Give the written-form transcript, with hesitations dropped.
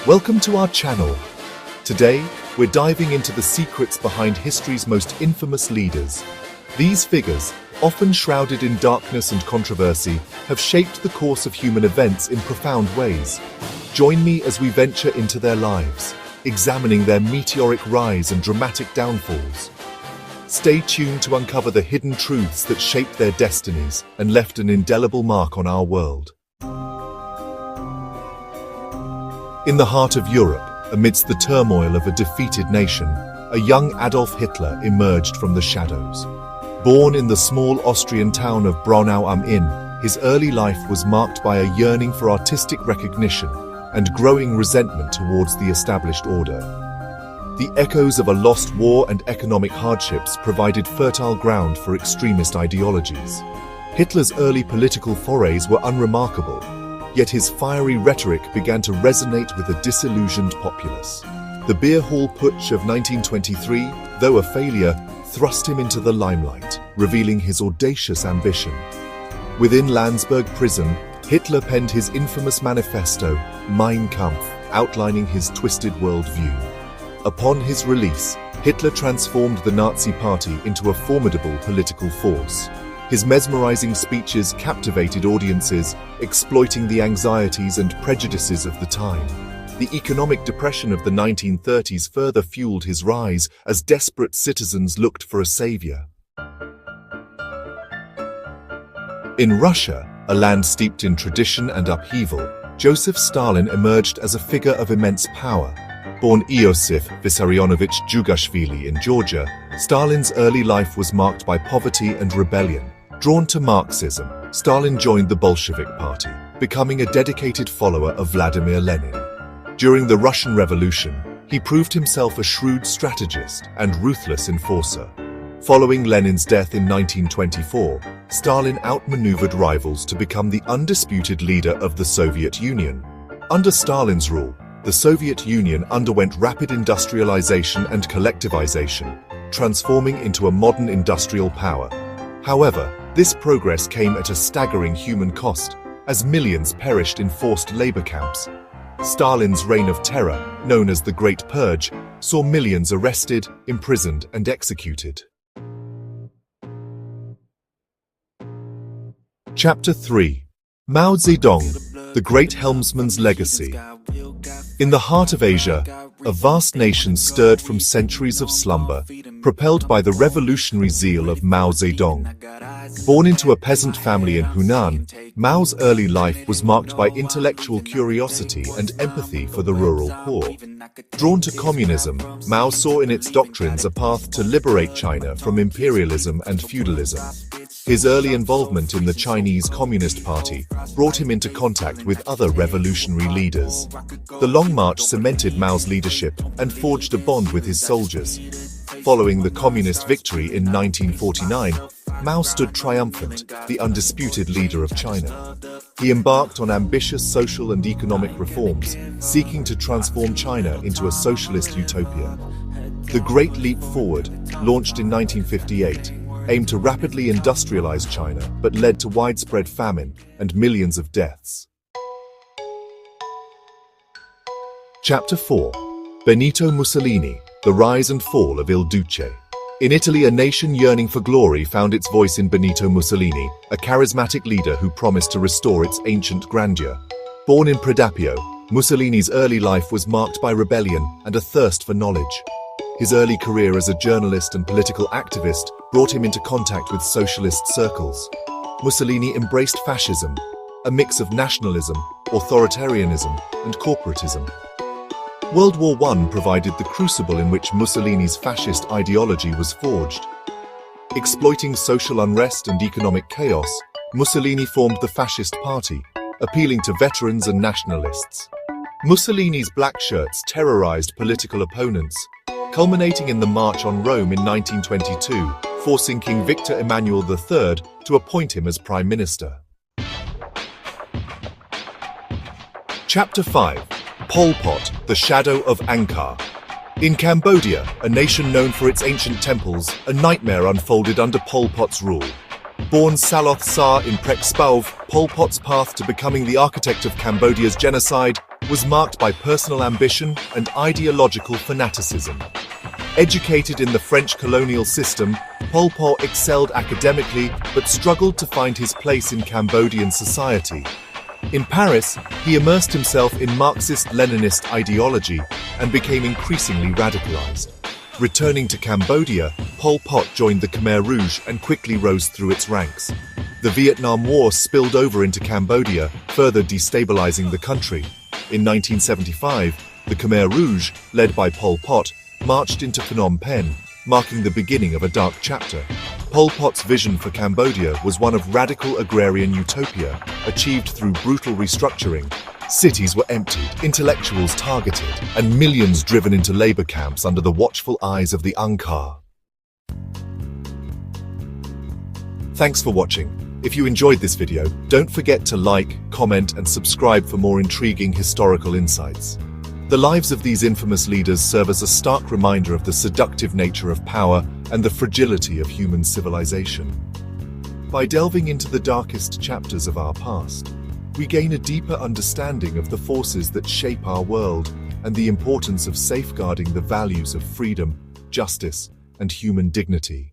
Welcome to our channel. Today, we're diving into the secrets behind history's most infamous leaders. These figures, often shrouded in darkness and controversy, have shaped the course of human events in profound ways. Join me as we venture into their lives, examining their meteoric rise and dramatic downfalls. Stay tuned to uncover the hidden truths that shaped their destinies and left an indelible mark on our world. In the heart of Europe, amidst the turmoil of a defeated nation, a young Adolf Hitler emerged from the shadows. Born in the small Austrian town of Braunau am Inn, his early life was marked by a yearning for artistic recognition and growing resentment towards the established order. The echoes of a lost war and economic hardships provided fertile ground for extremist ideologies. Hitler's early political forays were unremarkable, yet his fiery rhetoric began to resonate with a disillusioned populace. The Beer Hall Putsch of 1923, though a failure, thrust him into the limelight, revealing his audacious ambition. Within Landsberg prison, Hitler penned his infamous manifesto, Mein Kampf, outlining his twisted worldview. Upon his release, Hitler transformed the Nazi Party into a formidable political force. His mesmerizing speeches captivated audiences, exploiting the anxieties and prejudices of the time. The economic depression of the 1930s further fueled his rise as desperate citizens looked for a savior. In Russia, a land steeped in tradition and upheaval, Joseph Stalin emerged as a figure of immense power. Born Iosif Vissarionovich Djugashvili in Georgia, Stalin's early life was marked by poverty and rebellion. Drawn to Marxism, Stalin joined the Bolshevik Party, becoming a dedicated follower of Vladimir Lenin. During the Russian Revolution, he proved himself a shrewd strategist and ruthless enforcer. Following Lenin's death in 1924, Stalin outmaneuvered rivals to become the undisputed leader of the Soviet Union. Under Stalin's rule, the Soviet Union underwent rapid industrialization and collectivization, transforming into a modern industrial power. However, this progress came at a staggering human cost, as millions perished in forced labor camps. Stalin's reign of terror, known as the Great Purge, saw millions arrested, imprisoned, and executed. Chapter 3. Mao Zedong, the Great Helmsman's Legacy. In the heart of Asia, a vast nation stirred from centuries of slumber, propelled by the revolutionary zeal of Mao Zedong. Born into a peasant family in Hunan, Mao's early life was marked by intellectual curiosity and empathy for the rural poor. Drawn to communism, Mao saw in its doctrines a path to liberate China from imperialism and feudalism. His early involvement in the Chinese Communist Party brought him into contact with other revolutionary leaders. The Long March cemented Mao's leadership and forged a bond with his soldiers. Following the communist victory in 1949, Mao stood triumphant, the undisputed leader of China. He embarked on ambitious social and economic reforms, seeking to transform China into a socialist utopia. The Great Leap Forward, launched in 1958, aimed to rapidly industrialize China but led to widespread famine and millions of deaths. Chapter 4. Benito Mussolini, the Rise and Fall of Il Duce. In Italy, a nation yearning for glory found its voice in Benito Mussolini, a charismatic leader who promised to restore its ancient grandeur. Born in Predappio, Mussolini's early life was marked by rebellion and a thirst for knowledge. His early career as a journalist and political activist brought him into contact with socialist circles. Mussolini embraced fascism, a mix of nationalism, authoritarianism, and corporatism. World War I provided the crucible in which Mussolini's fascist ideology was forged. Exploiting social unrest and economic chaos, Mussolini formed the Fascist Party, appealing to veterans and nationalists. Mussolini's black shirts terrorized political opponents, culminating in the March on Rome in 1922, forcing King Victor Emmanuel III to appoint him as Prime Minister. Chapter 5. Pol Pot, the Shadow of Angkar. In Cambodia, a nation known for its ancient temples, a nightmare unfolded under Pol Pot's rule. Born Saloth Sa in Prek Spauv, Pol Pot's path to becoming the architect of Cambodia's genocide was marked by personal ambition and ideological fanaticism. Educated in the French colonial system, Pol Pot excelled academically but struggled to find his place in Cambodian society. In Paris, he immersed himself in Marxist-Leninist ideology and became increasingly radicalized. Returning to Cambodia, Pol Pot joined the Khmer Rouge and quickly rose through its ranks. The Vietnam War spilled over into Cambodia, further destabilizing the country. In 1975, the Khmer Rouge, led by Pol Pot, marched into Phnom Penh, marking the beginning of a dark chapter. Pol Pot's vision for Cambodia was one of radical agrarian utopia, achieved through brutal restructuring. Cities were emptied, intellectuals targeted, and millions driven into labor camps under the watchful eyes of the Angkar. Thanks for watching. If you enjoyed this video, don't forget to like, comment, and subscribe for more intriguing historical insights. The lives of these infamous leaders serve as a stark reminder of the seductive nature of power and the fragility of human civilization. By delving into the darkest chapters of our past, we gain a deeper understanding of the forces that shape our world and the importance of safeguarding the values of freedom, justice, and human dignity.